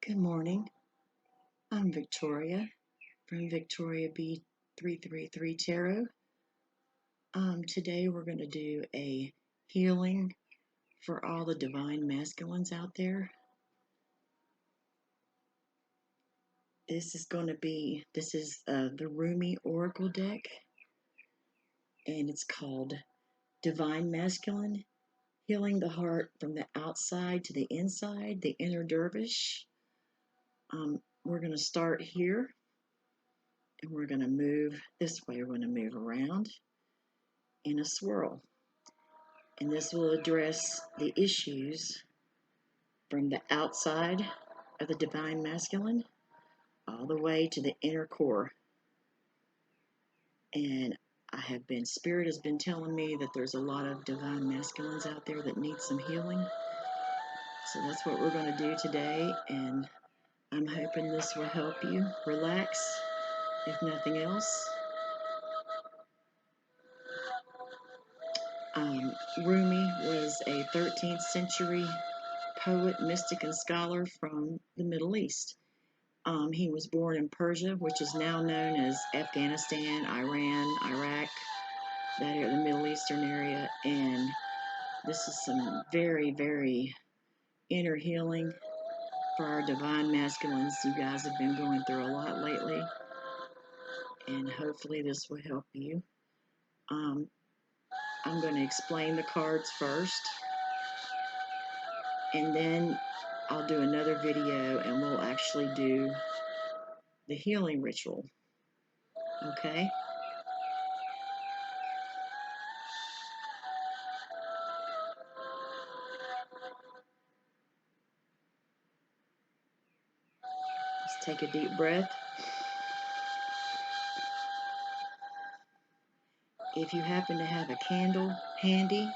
Good morning. I'm Victoria from Victoria B333 Tarot. Today we're going to do a healing for all the divine masculines out there. This is the Rumi Oracle deck, and it's called Divine Masculine, Healing the Heart from the Outside to the Inside, the Inner Dervish. We're going to start here, and we're going to move this way. We're going to move around in a swirl. And this will address the issues from the outside of the divine masculine all the way to the inner core. And Spirit has been telling me that there's a lot of divine masculines out there that need some healing. So that's what we're going to do today. And I'm hoping this will help you relax, if nothing else. Rumi was a 13th century poet, mystic, and scholar from the Middle East. He was born in Persia, which is now known as Afghanistan, Iran, Iraq, that area, the Middle Eastern area. And this is some very, very inner healing for our divine masculines. You guys have been going through a lot lately, and hopefully this will help you. I'm going to explain the cards first, and then I'll do another video and we'll actually do the healing ritual. Okay? Let's take a deep breath. If you happen to have a candle handy,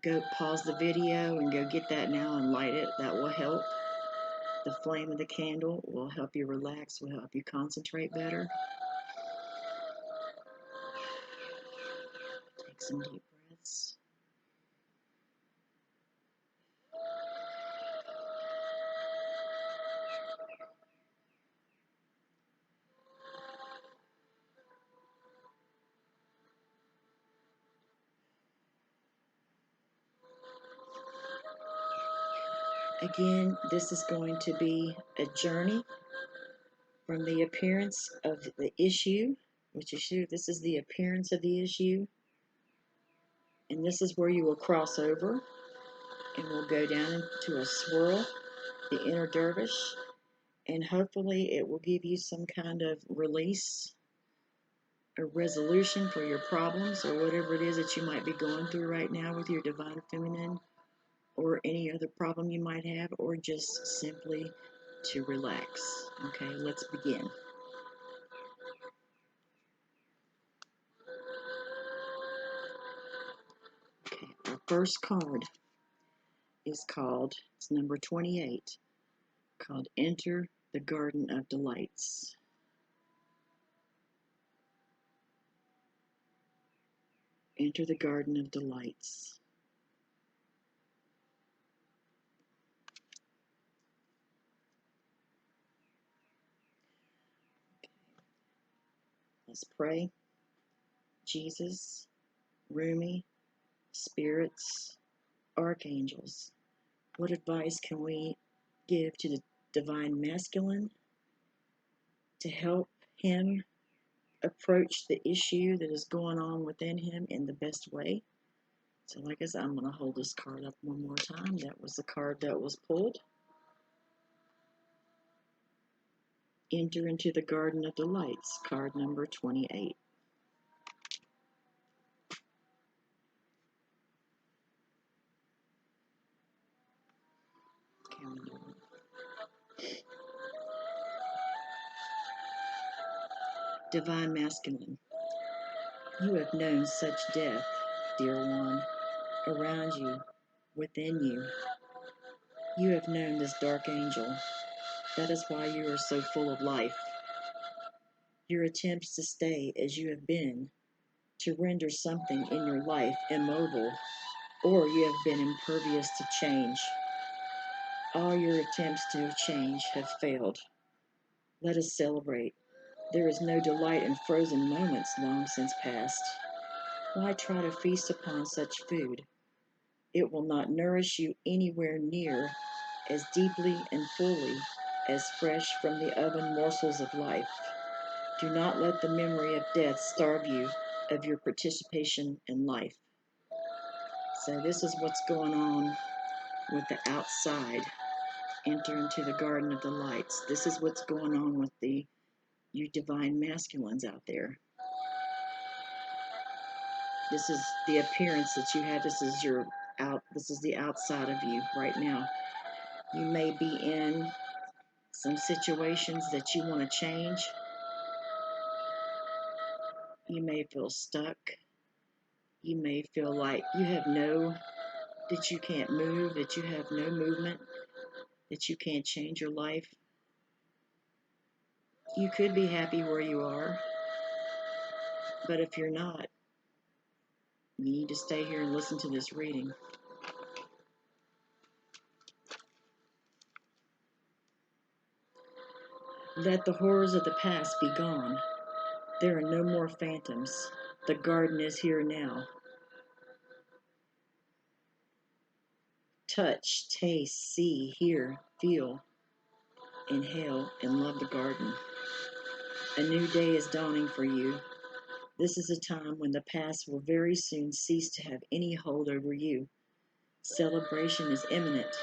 go pause the video and go get that now and light it. That will help. The flame of the candle will help you relax, will help you concentrate better. Take some deep breaths. Again, this is going to be a journey from the appearance of the issue, this is the appearance of the issue, and this is where you will cross over, and we'll go down into a swirl, the inner dervish, and hopefully it will give you some kind of release or resolution for your problems or whatever it is that you might be going through right now with your divine feminine, or any other problem you might have, or just simply to relax. Okay, let's begin. Okay, our first card is it's number 28, called Enter the Garden of Delights. Enter the Garden of Delights. Let's pray. Jesus, Rumi, spirits, archangels, what advice can we give to the divine masculine to help him approach the issue that is going on within him in the best way? So like I said, I'm going to hold this card up one more time. That was the card that was pulled. Enter into the Garden of Delights, card number 28. Divine Masculine, you have known such death, dear one, around you, within you. You have known this dark angel. That is why you are so full of life. Your attempts to stay as you have been, to render something in your life immobile, or you have been impervious to change. All your attempts to change have failed. Let us celebrate. There is no delight in frozen moments long since past. Why try to feast upon such food? It will not nourish you anywhere near as deeply and fully as fresh from the oven morsels of life. Do not let the memory of death starve you of your participation in life. So this is what's going on with the outside. Enter into the garden of the lights. This is what's going on with you divine masculines out there. This is the appearance that you have. This is the outside of you right now. You may be in some situations that you want to change. You may feel stuck. You may feel like that you can't move, that you have no movement, that you can't change your life. You could be happy where you are, but if you're not, you need to stay here and listen to this reading. Let the horrors of the past be gone. There are no more phantoms. The garden is here now. Touch, taste, see, hear, feel, inhale, and love the garden. A new day is dawning for you. This is a time when the past will very soon cease to have any hold over you. Celebration is imminent.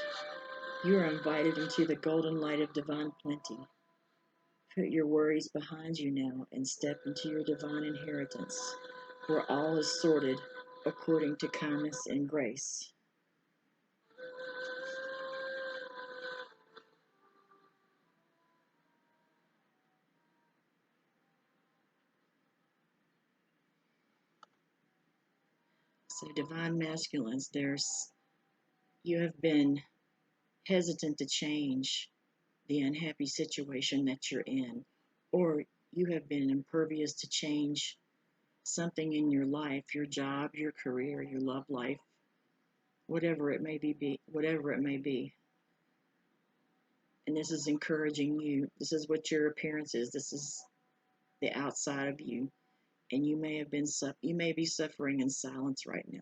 You are invited into the golden light of divine plenty. Put your worries behind you now and step into your divine inheritance, where all is sorted according to kindness and grace. So, divine masculines, you have been hesitant to change the unhappy situation that you're in, or you have been impervious to change something in your life, your job, your career, your love life, whatever it may be. And this is encouraging you. This is what your appearance is. This is the outside of you, and you may be suffering in silence right now.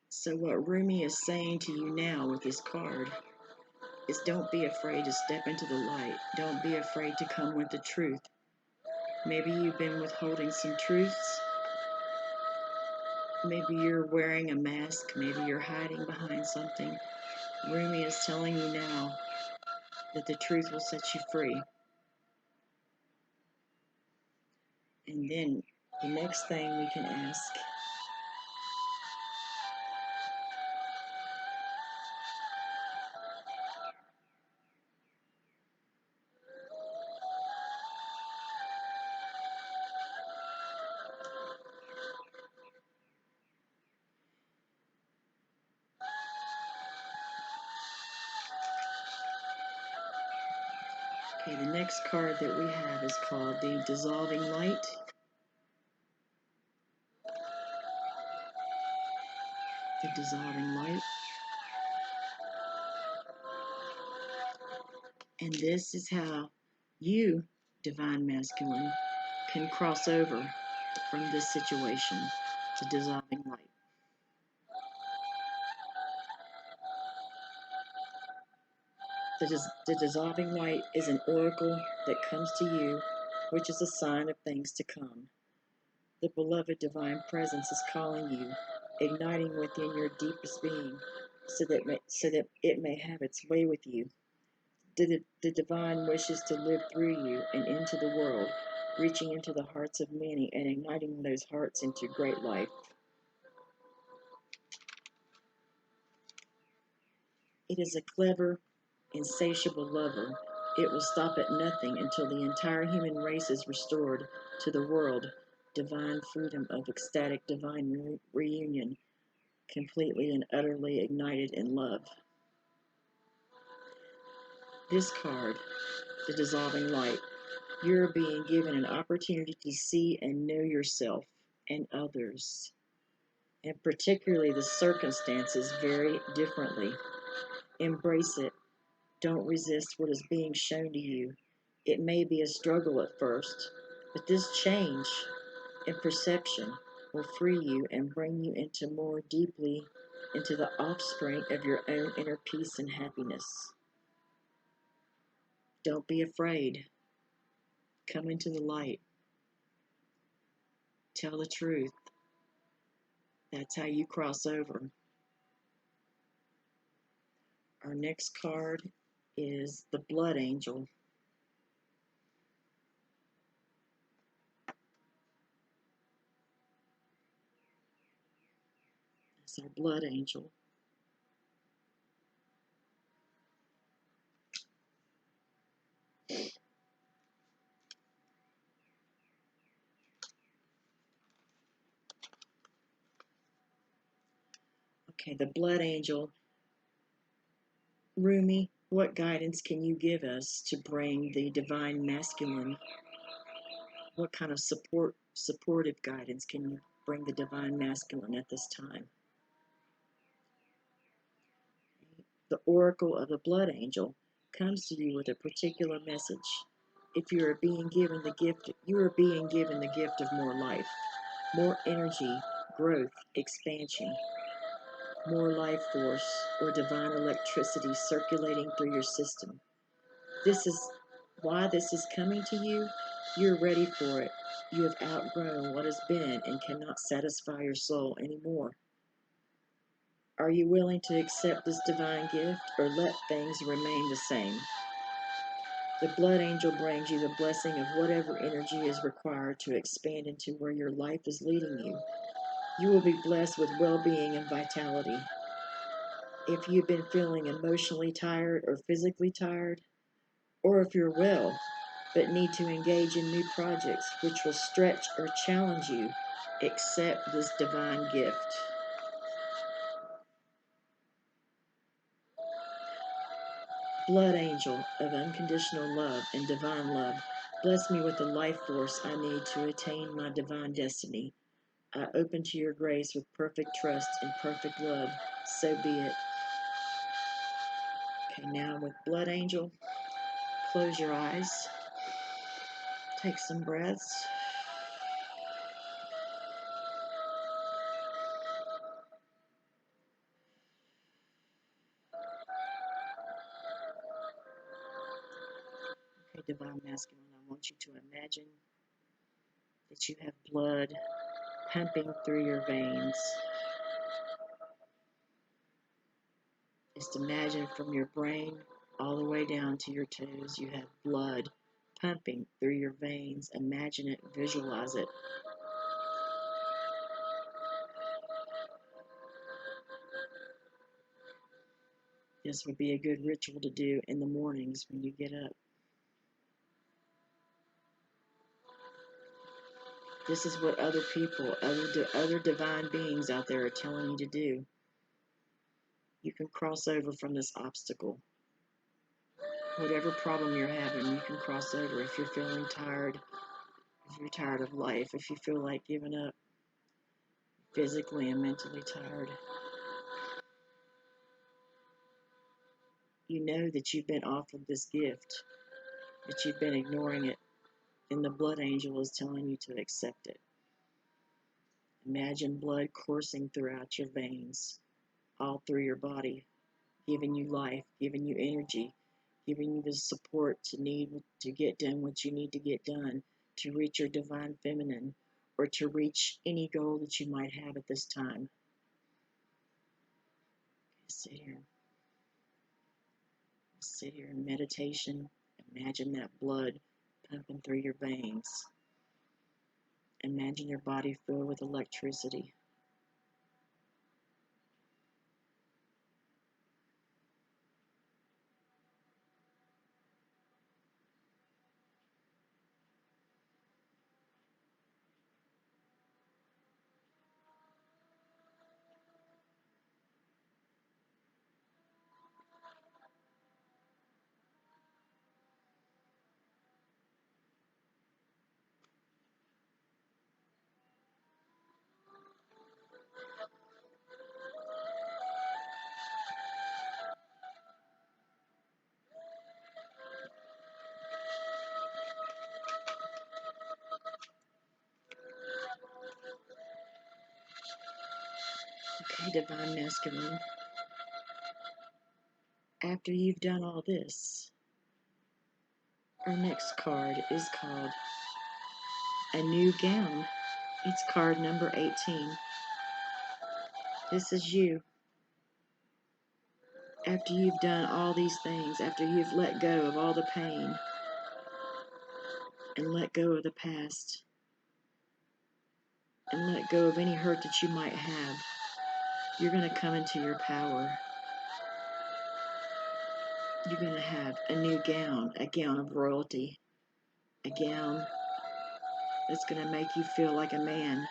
So what Rumi is saying to you now with this card is, don't be afraid to step into the light. Don't be afraid to come with the truth. Maybe you've been withholding some truths. Maybe you're wearing a mask. Maybe you're hiding behind something. Rumi is telling you now that the truth will set you free. And then the next thing we can ask, okay, the next card that we have is called the Dissolving Light. The Dissolving Light. And this is how you, Divine Masculine, can cross over from this situation, the dissolving light. The dissolving light is an oracle that comes to you, which is a sign of things to come. The beloved divine presence is calling you, igniting within your deepest being, so that it may have its way with you. The divine wishes to live through you and into the world, reaching into the hearts of many and igniting those hearts into great life. It is a clever, insatiable lover. It will stop at nothing until the entire human race is restored to the world divine freedom of ecstatic divine reunion, completely and utterly ignited in love. This card, the dissolving light, you're being given an opportunity to see and know yourself and others, and particularly the circumstances, very differently. Embrace it. Don't resist what is being shown to you. It may be a struggle at first, but this change in perception will free you and bring you into more deeply into the offspring of your own inner peace and happiness. Don't be afraid. Come into the light. Tell the truth. That's how you cross over. Our next card is the Blood Angel. It's our Blood Angel. Okay, the Blood Angel. Rumi, what guidance can you give us to bring the divine masculine? What kind of supportive guidance can you bring the divine masculine at this time? The Oracle of the Blood Angel comes to you with a particular message. If you are being given the gift, you are being given the gift of more life, more energy, growth, expansion, more life force or divine electricity circulating through your system. This is why this is coming to you. You're ready for it. You have outgrown what has been and cannot satisfy your soul anymore. Are you willing to accept this divine gift or let things remain the same? The Blood Angel brings you the blessing of whatever energy is required to expand into where your life is leading you. You will be blessed with well-being and vitality. If you've been feeling emotionally tired or physically tired, or if you're well but need to engage in new projects which will stretch or challenge you, accept this divine gift. Blood Angel of unconditional love and divine love, bless me with the life force I need to attain my divine destiny. I open to your grace with perfect trust and perfect love. So be it. Okay, now with Blood Angel, close your eyes. Take some breaths. Okay, Divine Masculine, I want you to imagine that you have blood pumping through your veins. Just imagine from your brain all the way down to your toes, you have blood pumping through your veins. Imagine it, visualize it. This would be a good ritual to do in the mornings when you get up. This is what other people, other divine beings out there are telling you to do. You can cross over from this obstacle. Whatever problem you're having, you can cross over. If you're feeling tired, if you're tired of life, if you feel like giving up, physically and mentally tired, you know that you've been offered this gift, that you've been ignoring it, and the Blood Angel is telling you to accept it. Imagine blood coursing throughout your veins, all through your body, giving you life, giving you energy, giving you the support to get done what you need to get done, to reach your divine feminine, or to reach any goal that you might have at this time. Sit here. Sit here in meditation. Imagine that blood pumping through your veins. Imagine your body filled with electricity. Okay, Divine Masculine. After you've done all this, our next card is called A New Gown. It's card number 18. This is you. After you've done all these things, after you've let go of all the pain and let go of the past and let go of any hurt that you might have, you're going to come into your power. You're going to have a new gown, a gown of royalty, a gown that's going to make you feel like a man.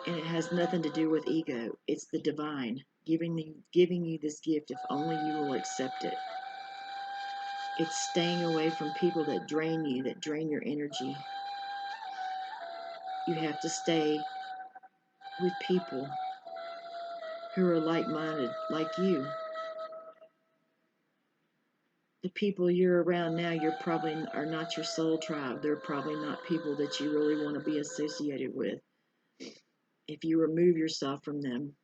And it has nothing to do with ego. It's the divine giving you this gift if only you will accept it. It's staying away from people that drain you, that drain your energy. You have to stay with people who are like-minded, like you. The people you're around now, you're probably are not your soul tribe. They're probably not people that you really want to be associated with. If you remove yourself from them,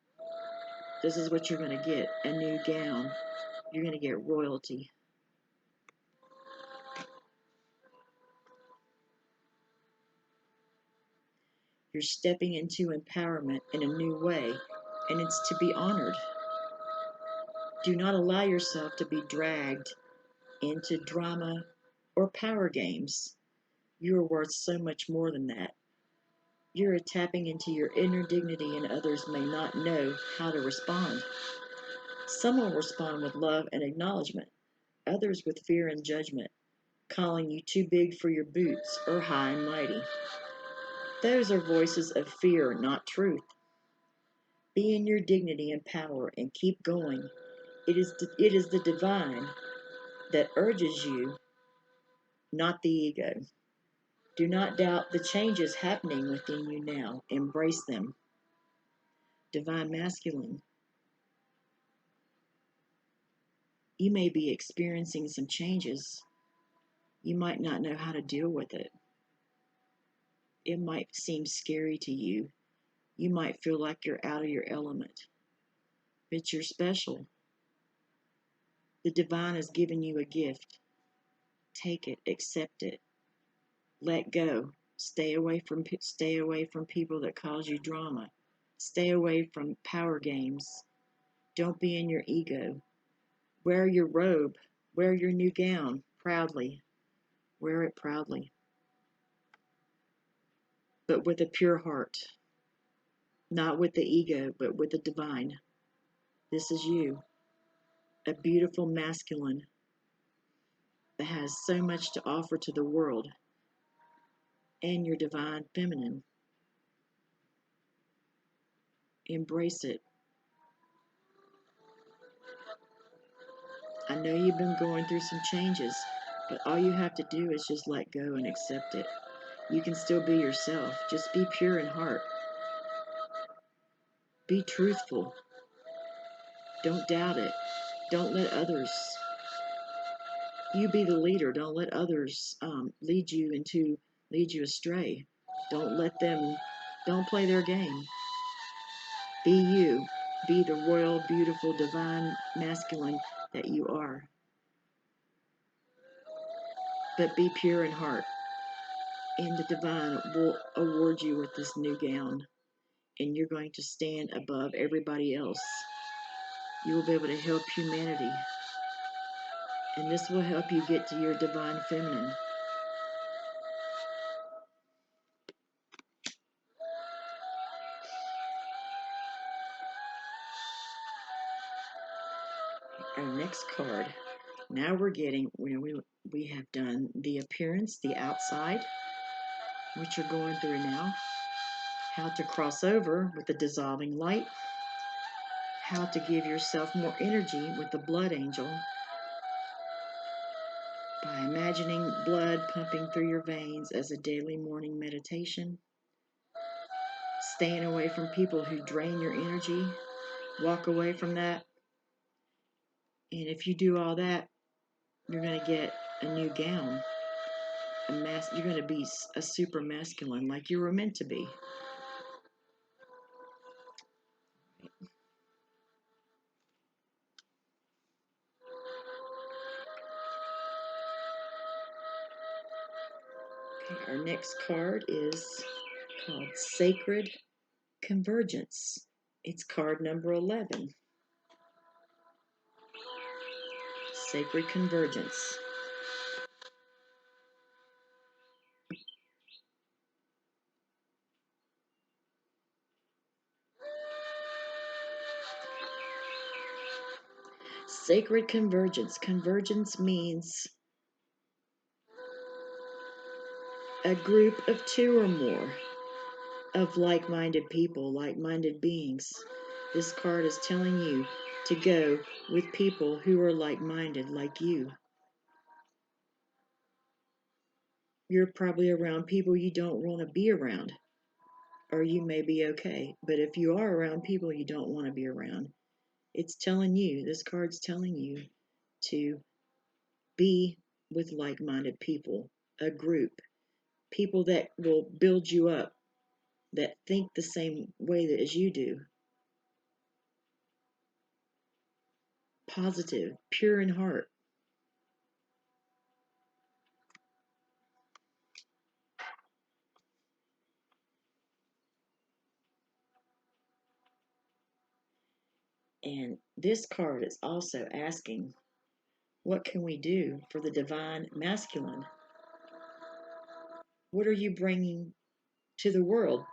this is what you're going to get, a new gown. You're going to get royalty. You're stepping into empowerment in a new way, and it's to be honored. Do not allow yourself to be dragged into drama or power games. You are worth so much more than that. You're tapping into your inner dignity, and others may not know how to respond. Some will respond with love and acknowledgement, others with fear and judgment, calling you too big for your boots or high and mighty. Those are voices of fear, not truth. Be in your dignity and power and keep going. It is the divine that urges you, not the ego. Do not doubt the changes happening within you now. Embrace them. Divine Masculine. You may be experiencing some changes. You might not know how to deal with it. It might seem scary to you. You might feel like you're out of your element. But you're special. The divine has given you a gift. Take it, accept it. Let go. Stay away from people that cause you drama. Stay away from power games. Don't be in your ego. Wear your robe. Wear your new gown proudly. Wear it proudly. But with a pure heart. Not with the ego, but with the divine. This is you. A beautiful masculine that has so much to offer to the world. And your divine feminine. Embrace it. I know you've been going through some changes, but all you have to do is just let go and accept it. You can still be yourself. Just be pure in heart. Be truthful. Don't doubt it. Don't let others. You be the leader. Don't let others lead you astray. Don't play their game. Be you. Be the royal, beautiful, divine, masculine that you are. But be pure in heart. And the divine will award you with this new gown. And you're going to stand above everybody else. You will be able to help humanity. And this will help you get to your divine feminine. Our next card. Now we're getting, we have done the appearance, the outside, which you're going through now. How to cross over with the dissolving light. How to give yourself more energy with the blood angel. By imagining blood pumping through your veins as a daily morning meditation. Staying away from people who drain your energy. Walk away from that. And if you do all that, you're going to get a new gown. You're going to be a super masculine like you were meant to be. our next card is called Sacred Convergence. It's card number 11. Sacred Convergence. Sacred Convergence. Convergence means a group of two or more of like-minded people, like-minded beings. This card is telling you to go with people who are like-minded, like you. You're probably around people you don't want to be around, or you may be okay. But if you are around people you don't want to be around, it's telling you, this card's telling you to be with like-minded people, a group, people that will build you up, that think the same way as you do, positive, pure in heart. And this card is also asking, what can we do for the divine masculine? What are you bringing to the world?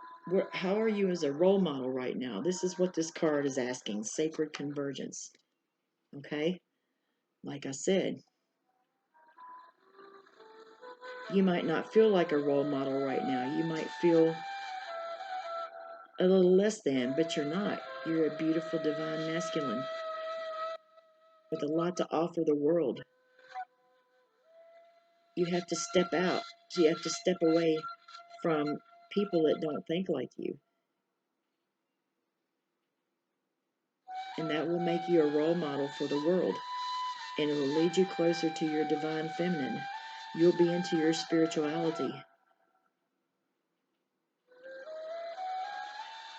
How are you as a role model right now? This is what this card is asking, sacred convergence. Okay? Like I said, you might not feel like a role model right now. You might feel a little less than, but you're not. You're a beautiful divine masculine with a lot to offer the world. You have to step out. So you have to step away from people that don't think like you. And that will make you a role model for the world. And it will lead you closer to your divine feminine. You'll be into your spirituality.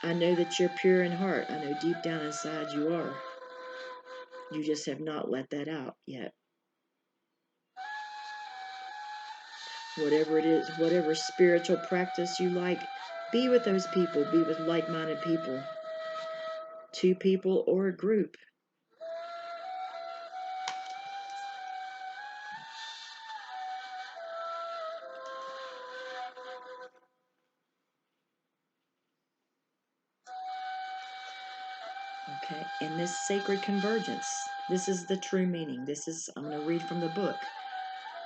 I know that you're pure in heart. I know deep down inside you are. You just have not let that out yet. Whatever it is, whatever spiritual practice you like, be with those people. Be with like-minded people. Two people or a group. Okay, and this sacred convergence, this is the true meaning. I'm going to read from the book.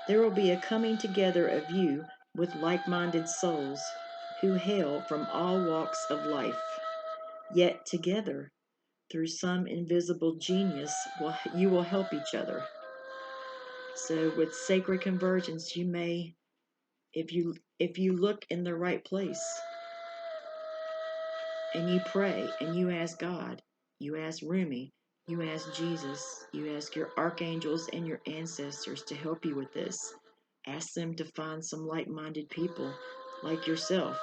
There will be a coming together of you with like-minded souls who hail from all walks of life. Yet together, through some invisible genius, you will help each other. So with sacred convergence, you may, if you look in the right place, and you pray and you ask God, you ask Rumi, you ask Jesus, you ask your archangels and your ancestors to help you with this. Ask them to find some like-minded people like yourself,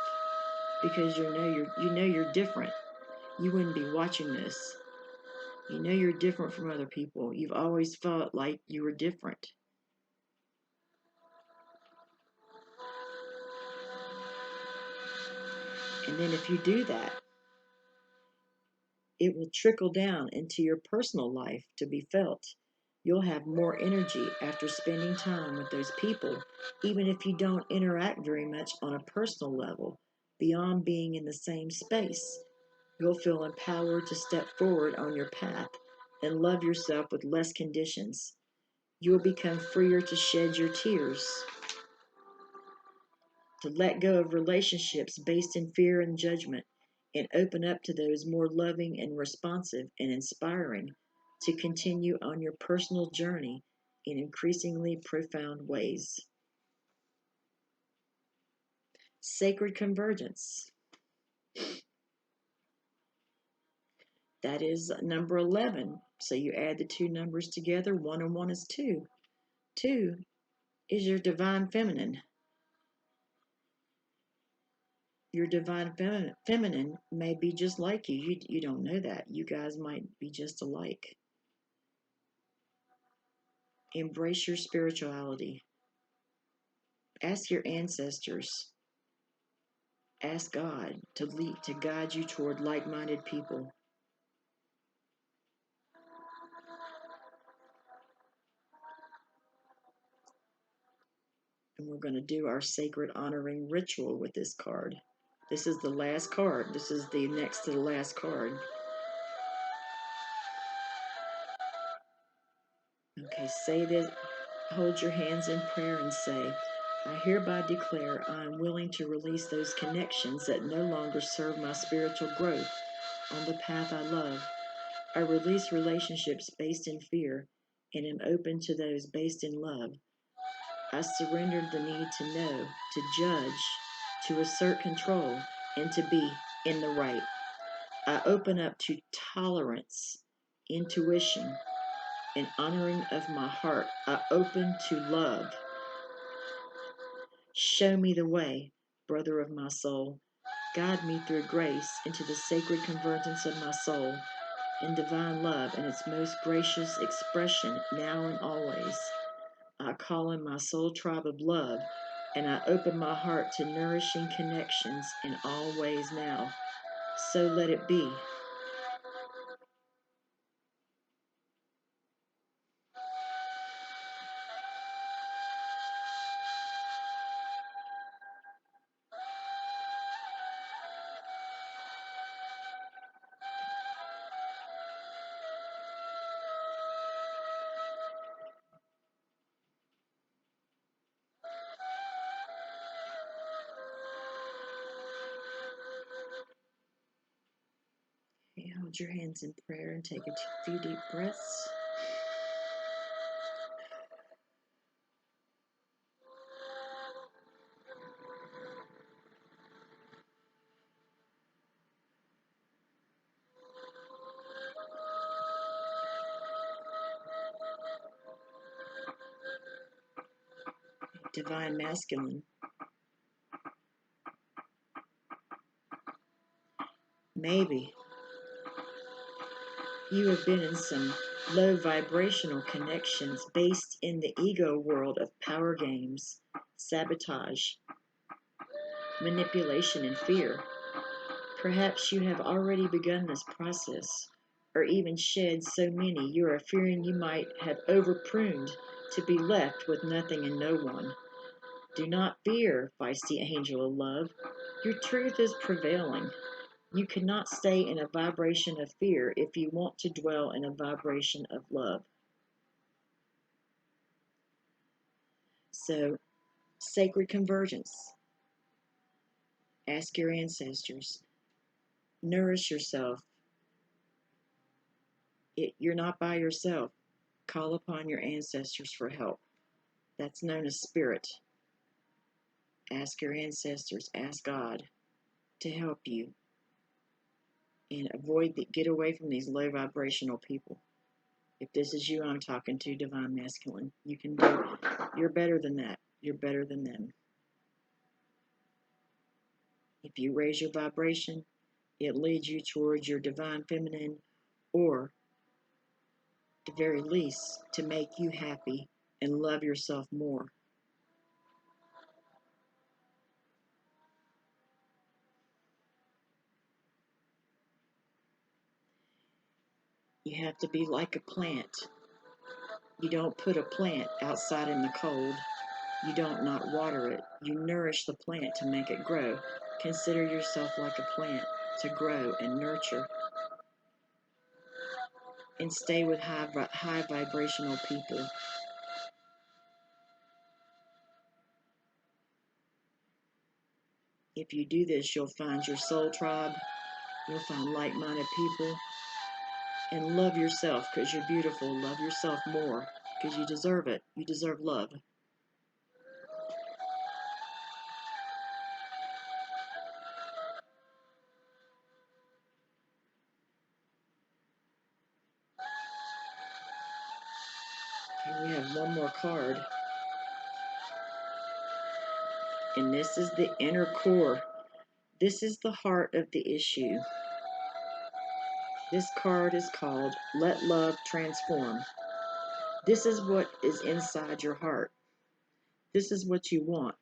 because you know you're different. You wouldn't be watching this. You know you're different from other people. You've always felt like you were different. And then if you do that, it will trickle down into your personal life to be felt. You'll have more energy after spending time with those people, even if you don't interact very much on a personal level. Beyond being in the same space, you'll feel empowered to step forward on your path and love yourself with less conditions. You'll become freer to shed your tears, to let go of relationships based in fear and judgment, and open up to those more loving and responsive and inspiring, to continue on your personal journey in increasingly profound ways. Sacred convergence. That is number 11. So you add the two numbers together. 1 and 1 is 2. 2 is your divine feminine. Your divine feminine may be just like you. You don't know that. You guys might be just alike. Embrace your spirituality. Ask your ancestors. Ask God to lead, to guide you toward like-minded people. And we're going to do our sacred honoring ritual with this card. This is the last card. This is the next to the last card. Okay, say this. Hold your hands in prayer and say, I hereby declare I am willing to release those connections that no longer serve my spiritual growth on the path I love. I release relationships based in fear and am open to those based in love. I surrendered the need to know, to judge, to assert control, and to be in the right. I open up to tolerance, intuition, and honoring of my heart. I open to love. Show me the way, brother of my soul. Guide me through grace into the sacred convergence of my soul, in divine love and its most gracious expression now and always. I call in my soul tribe of love, and I open my heart to nourishing connections in all ways now. So let it be. Okay, hold your hands in prayer and take a few deep breaths. Divine Masculine. Maybe you have been in some low vibrational connections based in the ego world of power games, sabotage, manipulation, and fear. Perhaps you have already begun this process, or even shed so many you are fearing you might have over-pruned to be left with nothing and no one. Do not fear, feisty angel of love. Your truth is prevailing. You cannot stay in a vibration of fear if you want to dwell in a vibration of love. So, sacred convergence. Ask your ancestors. Nourish yourself. You're not by yourself. Call upon your ancestors for help. That's known as spirit. Ask your ancestors. Ask God to help you and get away from these low vibrational people. If this is you I'm talking to, Divine Masculine, you're better than that. You're better than them. If you raise your vibration, it leads you towards your Divine Feminine, or at the very least, to make you happy and love yourself more. You have to be like a plant. You don't put a plant outside in the cold. You don't not water it. You nourish the plant to make it grow. Consider yourself like a plant to grow and nurture. And stay with high vibrational people. If you do this, you'll find your soul tribe. You'll find like-minded people. And love yourself because you're beautiful. Love yourself more because you deserve it. You deserve love. Okay, we have one more card. And this is the inner core. This is the heart of the issue. This card is called Let Love Transform. This is what is inside your heart. This is what you want.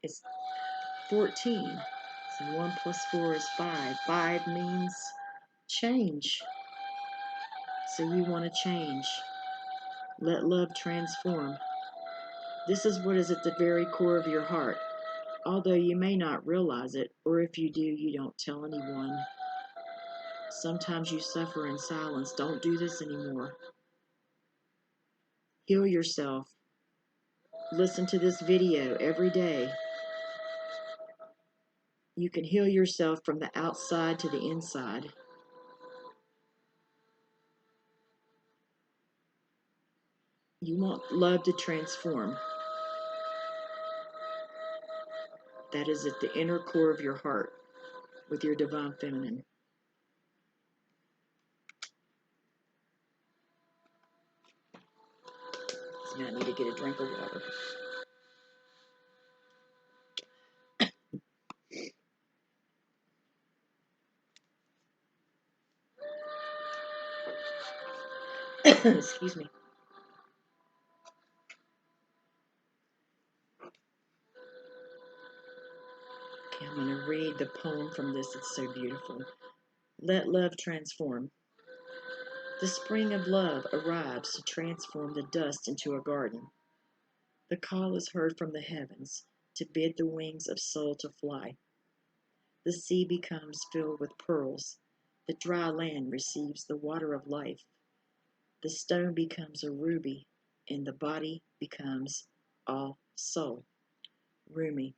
It's 14. So 1 plus 4 is 5. 5 means change. So you want to change. Let love transform. This is what is at the very core of your heart. Although you may not realize it, or if you do, you don't tell anyone. Sometimes you suffer in silence. Don't do this anymore. Heal yourself. Listen to this video every day. You can heal yourself from the outside to the inside. You want love to transform. That is at the inner core of your heart with your divine feminine. So now I need to get a drink of water. Excuse me. Okay, I'm going to read the poem from this. It's so beautiful. Let love transform. The spring of love arrives to transform the dust into a garden. The call is heard from the heavens to bid the wings of soul to fly. The sea becomes filled with pearls. The dry land receives the water of life. The stone becomes a ruby, and the body becomes all soul. Rumi.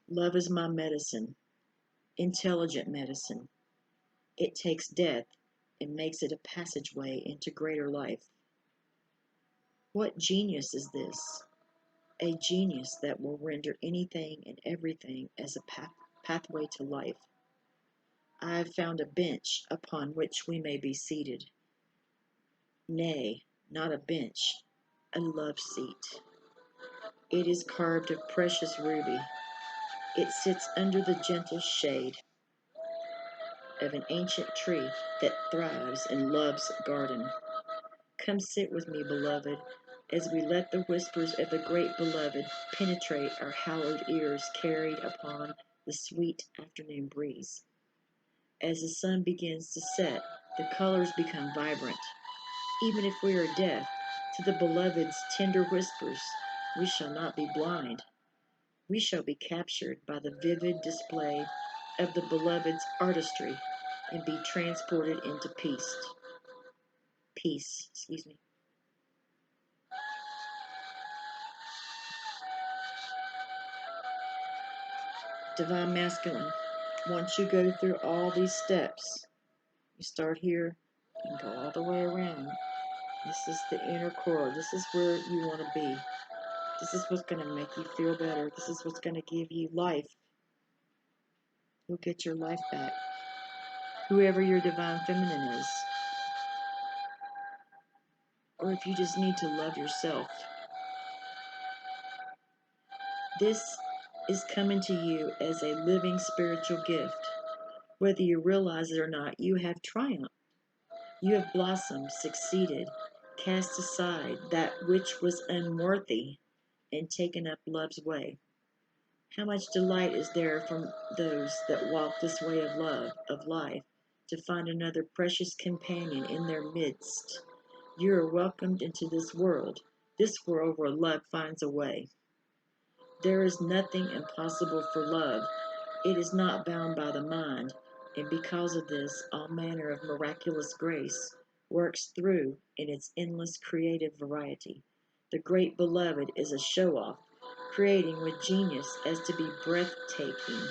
Love is my medicine, intelligent medicine. It takes death and makes it a passageway into greater life. What genius is this? A genius that will render anything and everything as a pathway to life. I have found a bench upon which we may be seated. Nay, not a bench, a love seat. It is carved of precious ruby. It sits under the gentle shade of an ancient tree that thrives in love's garden. Come sit with me, beloved, as we let the whispers of the great beloved penetrate our hallowed ears, carried upon the sweet afternoon breeze. As the sun begins to set, the colors become vibrant. Even if we are deaf to the beloved's tender whispers, we shall not be blind. We shall be captured by the vivid display of the beloved's artistry and be transported into peace. Divine Masculine. Once you go through all these steps, you start here and go all the way around. This is the inner core. This is where you want to be. This is what's going to make you feel better. This is what's going to give you life. You'll get your life back. Whoever your divine feminine is. Or if you just need to love yourself. This is coming to you as a living spiritual gift. Whether you realize it or not, you have triumphed. You have blossomed, succeeded, cast aside that which was unworthy, and taken up love's way. How much delight is there from those that walk this way of love, of life, to find another precious companion in their midst. You are welcomed into this world where love finds a way. There is nothing impossible for love. It is not bound by the mind, and because of this, all manner of miraculous grace works through in its endless creative variety. The great beloved is a show-off, creating with genius as to be breathtaking.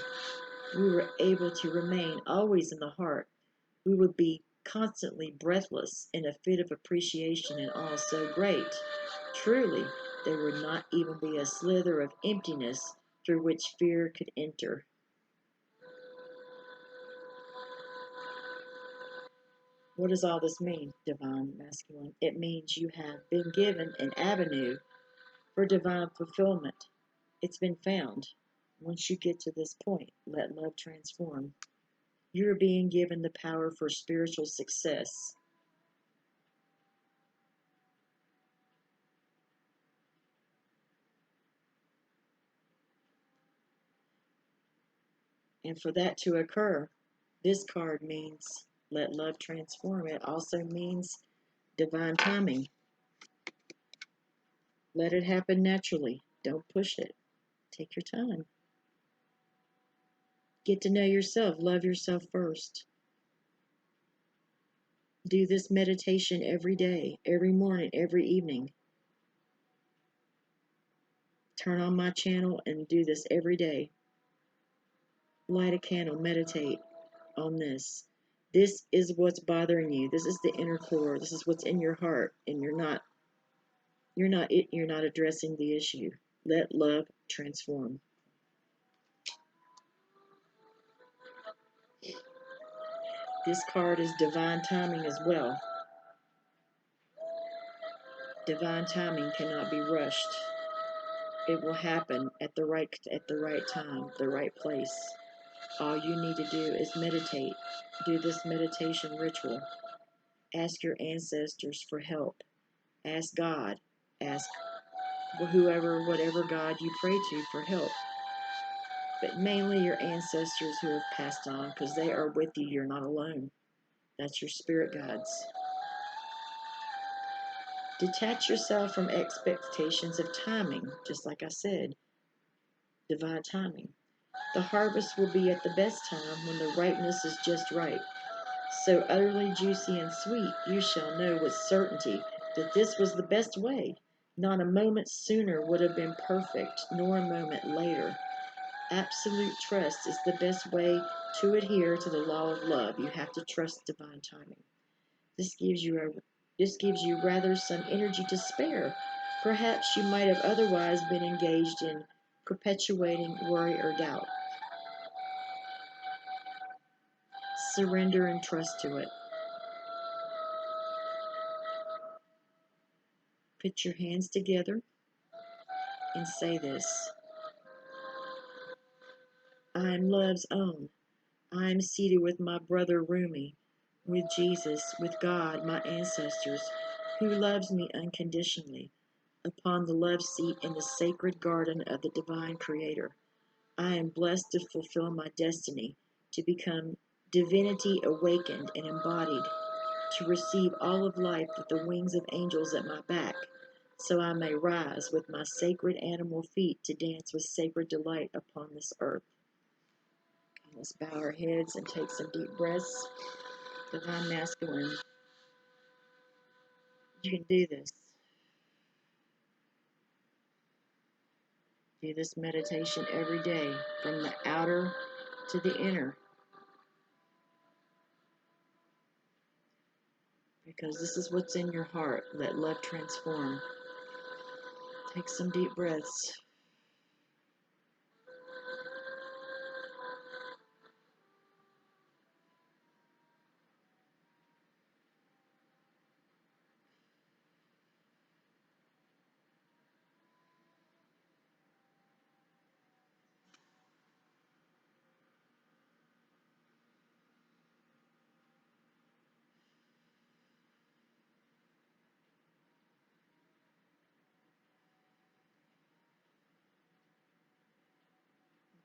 We were able to remain always in the heart. We would be constantly breathless in a fit of appreciation and awe so great. Truly, there would not even be a slither of emptiness through which fear could enter. What does all this mean, Divine Masculine? It means you have been given an avenue for divine fulfillment. It's been found. Once you get to this point, let love transform. You're being given the power for spiritual success. And for that to occur, this card means let love transform. It also means divine timing. Let it happen naturally. Don't push it. Take your time. Get to know yourself. Love yourself first. Do this meditation every day, every morning, every evening. Turn on my channel and do this every day. Light a candle, meditate on this. This is what's bothering you. This is the inner core. This is what's in your heart, and you're not addressing the issue. Let love transform. This card is divine timing as well. Divine timing cannot be rushed. It will happen at the right time, the right place. All you need to do is meditate. Do this meditation ritual. Ask your ancestors for help. Ask God. Ask whatever God you pray to for help. But mainly your ancestors who have passed on, because they are with you. You're not alone. That's your spirit guides. Detach yourself from expectations of timing, just like I said. Divine timing. The harvest will be at the best time when the ripeness is just right. So utterly juicy and sweet, you shall know with certainty that this was the best way. Not a moment sooner would have been perfect, nor a moment later. Absolute trust is the best way to adhere to the law of love. You have to trust divine timing. This gives you rather some energy to spare. Perhaps you might have otherwise been engaged in perpetuating worry or doubt. Surrender and trust to it. Put your hands together and say this. I am love's own. I am seated with my brother Rumi, with Jesus, with God, my ancestors, who loves me unconditionally, upon the love seat in the sacred garden of the divine Creator. I am blessed to fulfill my destiny, to become divinity awakened and embodied, to receive all of life with the wings of angels at my back, so I may rise with my sacred animal feet to dance with sacred delight upon this earth. Let's bow our heads and take some deep breaths. Divine Masculine, you can do this. Do this meditation every day, from the outer to the inner, because this is what's in your heart. Let love transform. Take some deep breaths.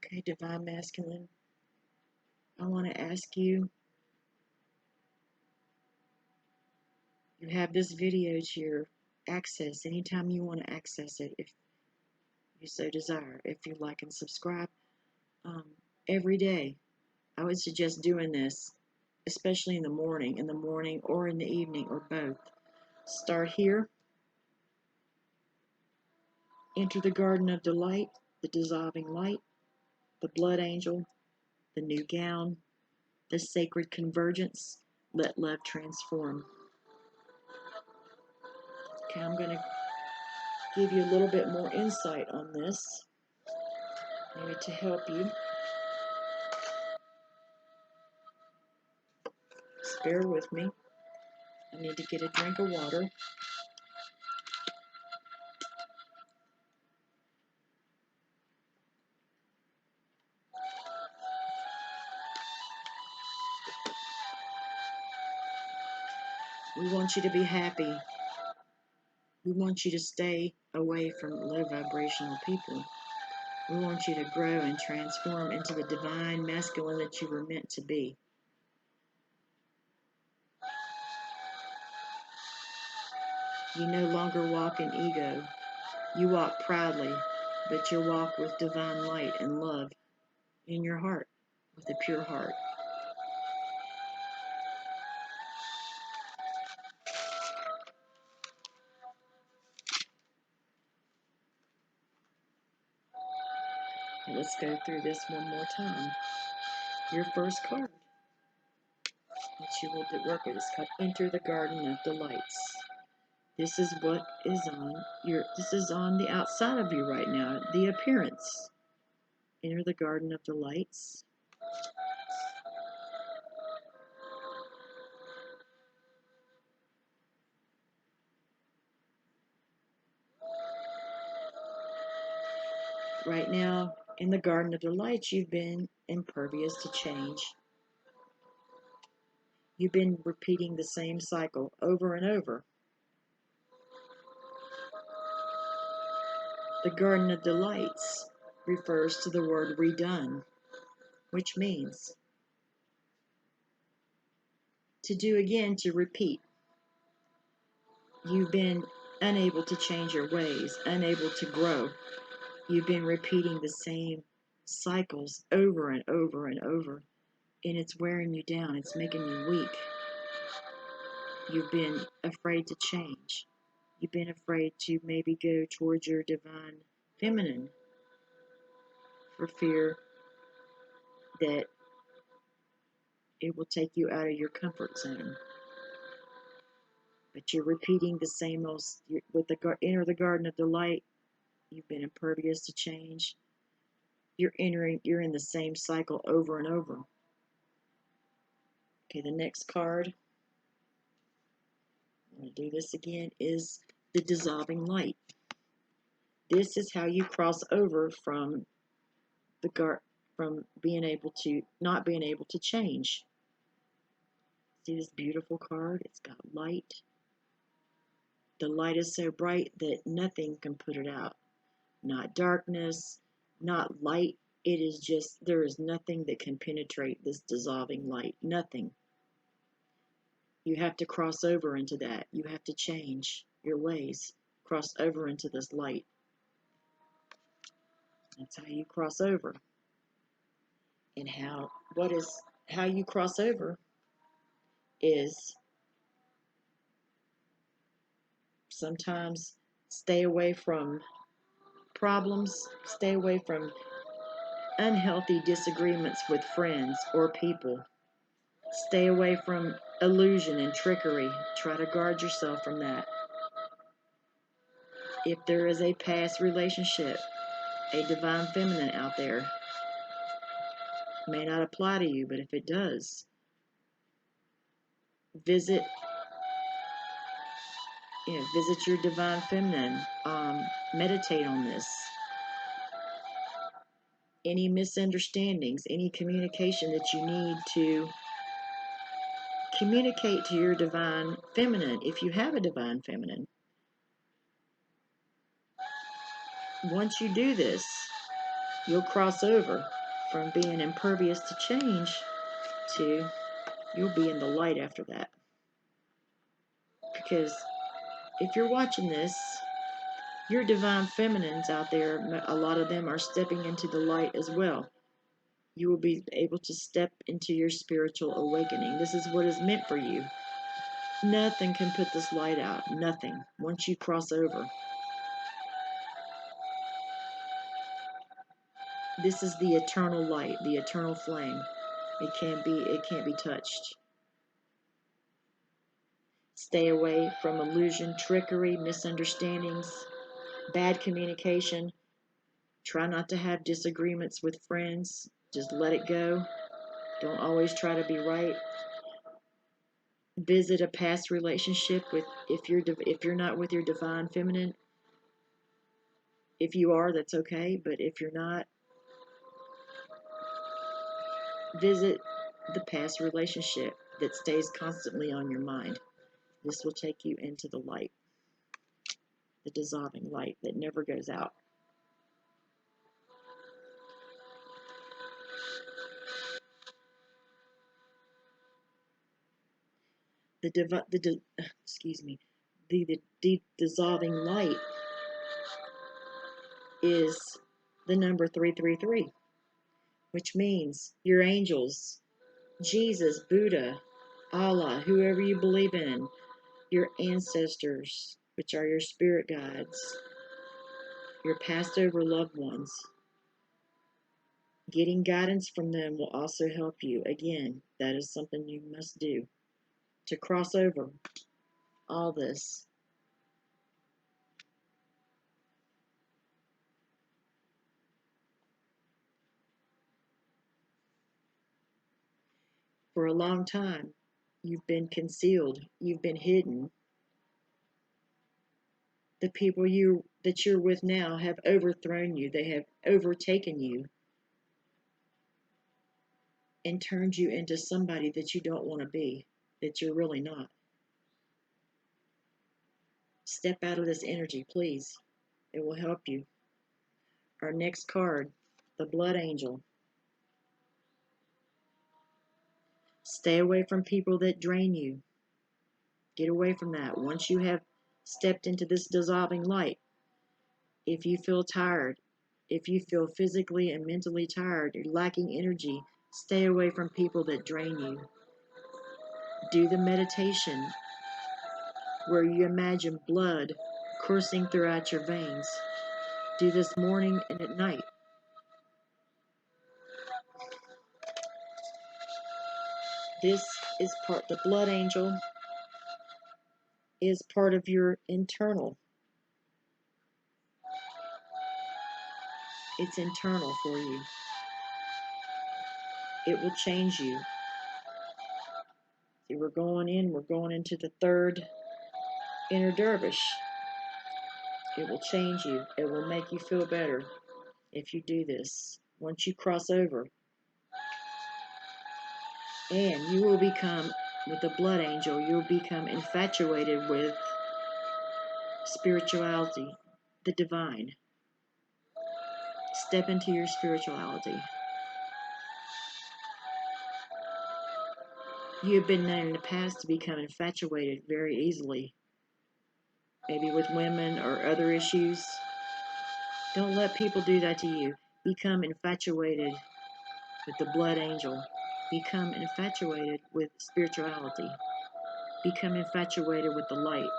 Okay, Divine Masculine, I want to ask you, you have this video to your access anytime you want to access it, if you so desire. If you like and subscribe every day, I would suggest doing this, especially in the morning or in the evening or both. Start here, enter the garden of delight, the dissolving light, the blood angel, the new gown, the sacred convergence. Let love transform. Okay, I'm going to give you a little bit more insight on this, maybe to help you. Just bear with me. I need to get a drink of water. We want you to be happy. We want you to stay away from low vibrational people. We want you to grow and transform into the divine masculine that you were meant to be. You no longer walk in ego. You walk proudly, but you walk with divine light and love in your heart, with a pure heart. Let's go through this one more time. Your first card that you will work with is called Enter the Garden of Delights. This is what is this is on the outside of you right now, the appearance. Enter the Garden of Delights. Right now, in the Garden of Delights, you've been impervious to change. You've been repeating the same cycle over and over. The Garden of Delights refers to the word redone, which means to do again, to repeat. You've been unable to change your ways, unable to grow. You've been repeating the same cycles over and over and over, and it's wearing you down. It's making you weak. You've been afraid to change. You've been afraid to maybe go towards your divine feminine for fear that it will take you out of your comfort zone. But you're repeating the same old, with the enter the Garden of Delight. You've been impervious to change. You're in the same cycle over and over. Okay, the next card, I'm going to do this again, is the Dissolving Light. This is how you cross over from being able to not being able to change. See this beautiful card? It's got light. The light is so bright that nothing can put it out. Not darkness, not light. It is just, there is nothing that can penetrate this dissolving light. Nothing. You have to cross over into that. You have to change your ways. Cross over into this light. That's how you cross over. And how you cross over is sometimes stay away from problems, stay away from unhealthy disagreements with friends or people. Stay away from illusion and trickery. Try to guard yourself from that. If there is a past relationship, a divine feminine out there, may not apply to you, but if it does, visit your divine feminine. Meditate on this. Any misunderstandings, any communication that you need to communicate to your divine feminine, if you have a divine feminine. Once you do this, you'll cross over from being impervious to change to you'll be in the light after that. Because if you're watching this, your divine feminines out there, a lot of them are stepping into the light as well. You will be able to step into your spiritual awakening. This is what is meant for you. Nothing can put this light out. Nothing. Once you cross over. This is the eternal light, the eternal flame. It can't be touched. Stay away from illusion, trickery, misunderstandings, bad communication. Try not to have disagreements with friends. Just let it go. Don't always try to be right. Visit a past relationship with if you're not with your divine feminine. If you are, that's okay, but if you're not, visit the past relationship that stays constantly on your mind. This will take you into the light, the dissolving light that never goes out. The dissolving light is the number 333, which means your angels, Jesus, Buddha, Allah, whoever you believe in, your ancestors, which are your spirit guides, your passed over loved ones. Getting guidance from them will also help you. Again, that is something you must do to cross over all this. For a long time, you've been concealed, you've been hidden. The people that you're with now have overthrown you, they have overtaken you and turned you into somebody that you don't want to be, that you're really not. Step out of this energy, please. It will help you. Our next card, the Blood Angel. Stay away from people that drain you. Get away from that. Once you have stepped into this dissolving light, if you feel tired, if you feel physically and mentally tired, you're lacking energy, stay away from people that drain you. Do the meditation where you imagine blood coursing throughout your veins. Do this morning and at night. This is the Blood Angel is part of your internal. It's internal for you. It will change you. See, we're going into the third inner Dervish. It will change you. It will make you feel better if you do this. Once you cross over, and you will become, with the Blood Angel, you'll become infatuated with spirituality, the divine. Step into your spirituality. You have been known in the past to become infatuated very easily, maybe with women or other issues. Don't let people do that to you. Become infatuated with the Blood Angel. Become infatuated with spirituality. Become infatuated with the light.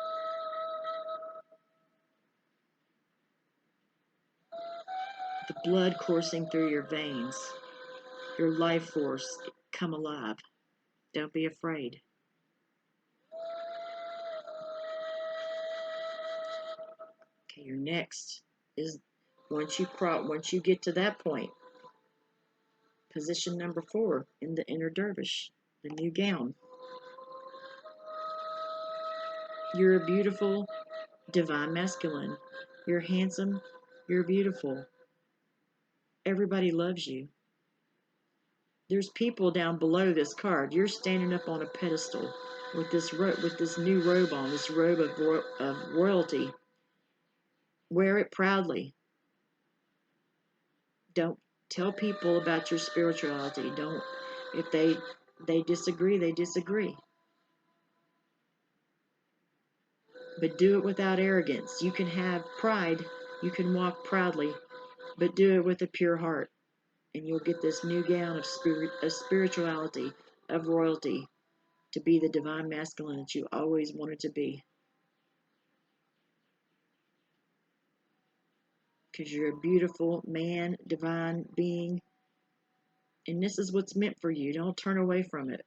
The blood coursing through your veins. Your life force. Come alive. Don't be afraid. Okay, your next is once you get to that point, position number 4 in the inner Dervish, the new gown. You're a beautiful divine masculine. You're handsome. You're beautiful. Everybody loves you. There's people down below this card. You're standing up on a pedestal with this new robe on, this robe of royalty. Wear it proudly. Don't tell people about your spirituality. Don't. If they disagree, they disagree. But do it without arrogance. You can have pride. You can walk proudly, but do it with a pure heart. And you'll get this new gown of spirituality, of royalty, to be the divine masculine that you always wanted to be. Because you're a beautiful man, divine being, and this is what's meant for you. Don't turn away from it.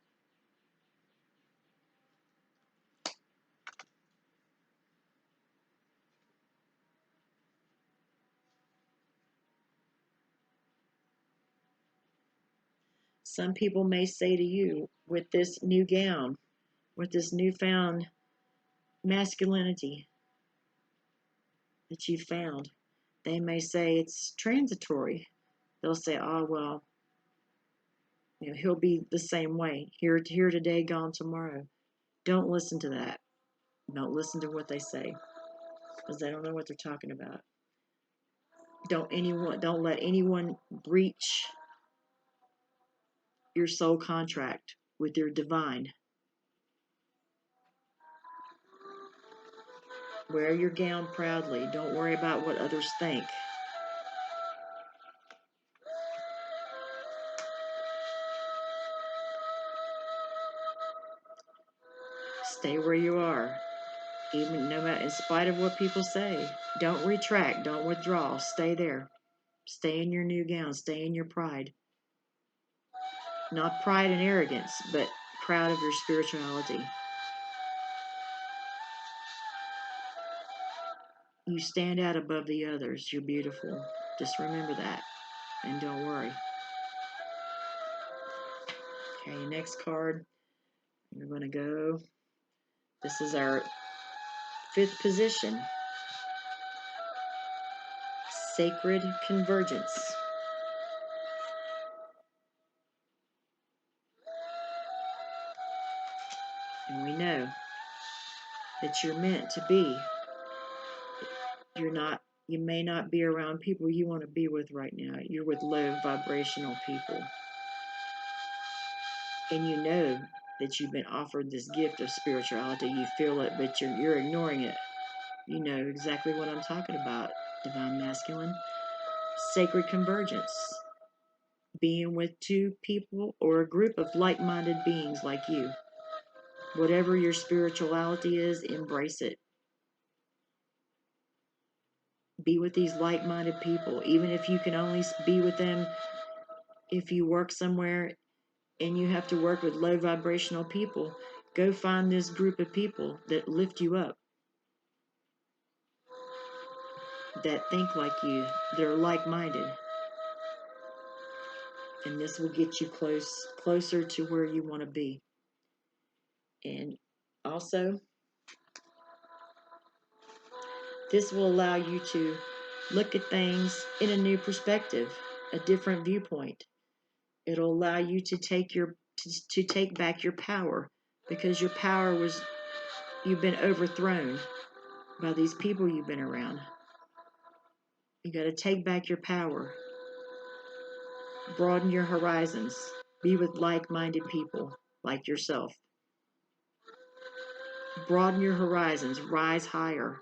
Some people may say to you, with this new gown, with this newfound masculinity that you found, they may say it's transitory. They'll say, oh, well, he'll be the same way, here today, gone tomorrow. Don't listen to that. Don't listen to what they say, because they don't know what they're talking about. Don't let anyone breach your soul contract with your divine. Wear your gown proudly. Don't worry about what others think. Stay where you are, even no matter, in spite of what people say. Don't retract. Don't withdraw. Stay there. Stay in your new gown. Stay in your pride. Not pride and arrogance, but proud of your spirituality. You stand out above the others. You're beautiful. Just remember that. And don't worry. Okay, next card. We're going to go. This is our 5th position. Sacred convergence. And we know that you're meant to be. You may not be around people you want to be with right now. You're with low vibrational people. And you know that you've been offered this gift of spirituality. You feel it, but you're ignoring it. You know exactly what I'm talking about, Divine Masculine. Sacred convergence. Being with 2 people or a group of like-minded beings like you. Whatever your spirituality is, embrace it. Be with these like-minded people, even if you can only be with them if you work somewhere and you have to work with low vibrational people. Go find this group of people that lift you up, that think like you, that are like-minded. And this will get you closer to where you want to be. And also, this will allow you to look at things in a new perspective, a different viewpoint. It'll allow you to take back your power, because your power you've been overthrown by these people you've been around. You got to take back your power. Broaden your horizons. Be with like-minded people like yourself. Broaden your horizons. Rise higher.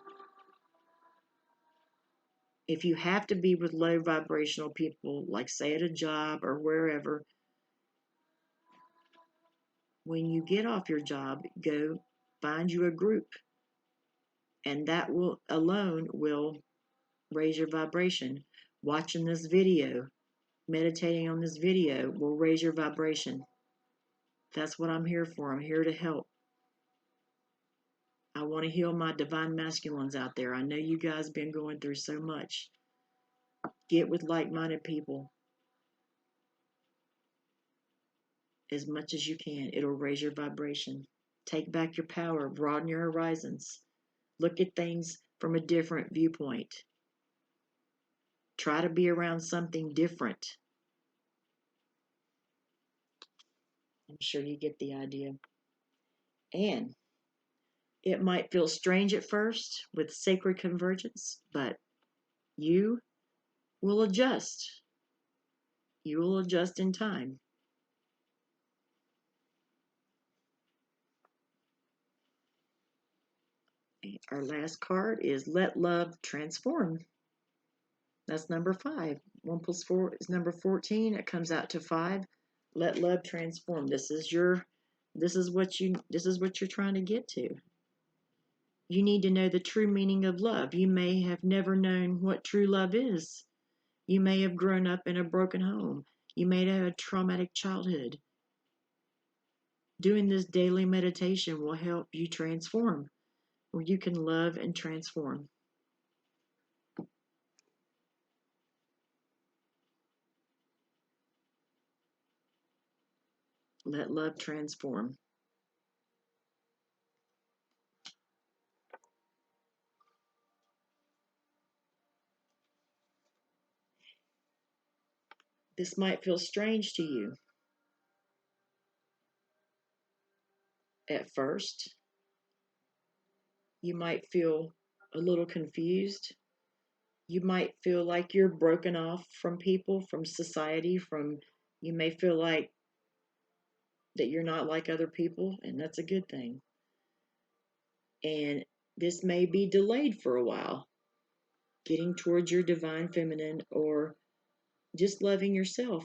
If you have to be with low vibrational people, like say at a job or wherever, when you get off your job, go find you a group. And that alone will raise your vibration. Watching this video, meditating on this video will raise your vibration. That's what I'm here for. I'm here to help. I want to heal my divine masculines out there. I know you guys have been going through so much. Get with like-minded people as much as you can. It'll raise your vibration. Take back your power. Broaden your horizons. Look at things from a different viewpoint. Try to be around something different. I'm sure you get the idea. And it might feel strange at first with sacred convergence, but you will adjust. You will adjust in time. Our last card is Let Love Transform. That's number 5. 1 plus 4 is number 14. It comes out to 5. Let love transform. This is what you're trying to get to. You need to know the true meaning of love. You may have never known what true love is. You may have grown up in a broken home. You may have had a traumatic childhood. Doing this daily meditation will help you transform, where you can love and transform. Let love transform. This might feel strange to you at first, You might feel a little confused. You might feel like you're broken off from people, from society, you may feel like that you're not like other people, and that's a good thing. And this may be delayed for a while, getting towards your divine feminine or just loving yourself.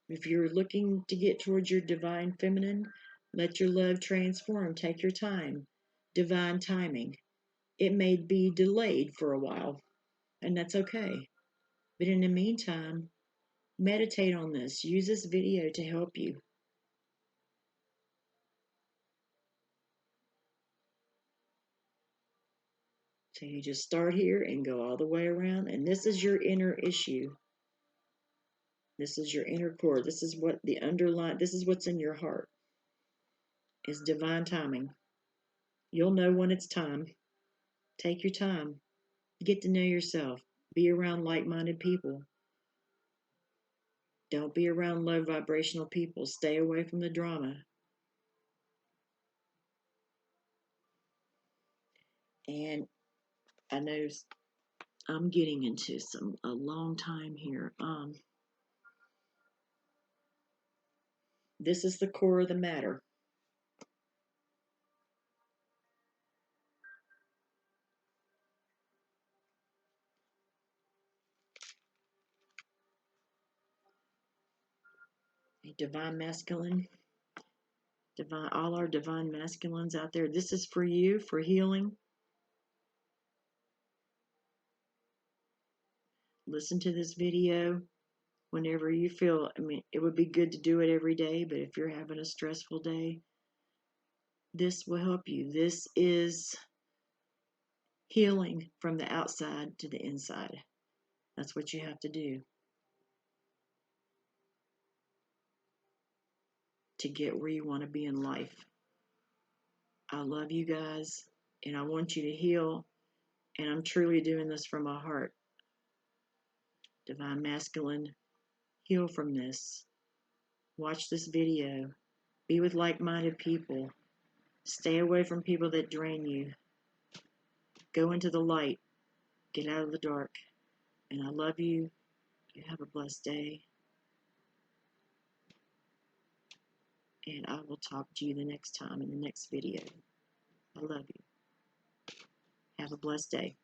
If you're looking to get towards your divine feminine, let your love transform. Take your time. Divine timing. It may be delayed for a while, and that's okay. But in the meantime, meditate on this. Use this video to help you. So you just start here and go all the way around, and this is your inner issue. This is your inner core. This is what the underlying, this is what's in your heart. Is divine timing. You'll know when it's time. Take your time. Get to know yourself. Be around like-minded people. Don't be around low vibrational people. Stay away from the drama. And I know I'm getting into a long time here. This is the core of the matter. A divine masculine, all our divine masculines out there. This is for you, for healing. Listen to this video whenever you feel, it would be good to do it every day, but if you're having a stressful day, this will help you. This is healing from the outside to the inside. That's what you have to do to get where you want to be in life. I love you guys, and I want you to heal, and I'm truly doing this from my heart. Divine Masculine, heal from this. Watch this video. Be with like-minded people. Stay away from people that drain you. Go into the light. Get out of the dark. And I love you. You have a blessed day. And I will talk to you the next time in the next video. I love you. Have a blessed day.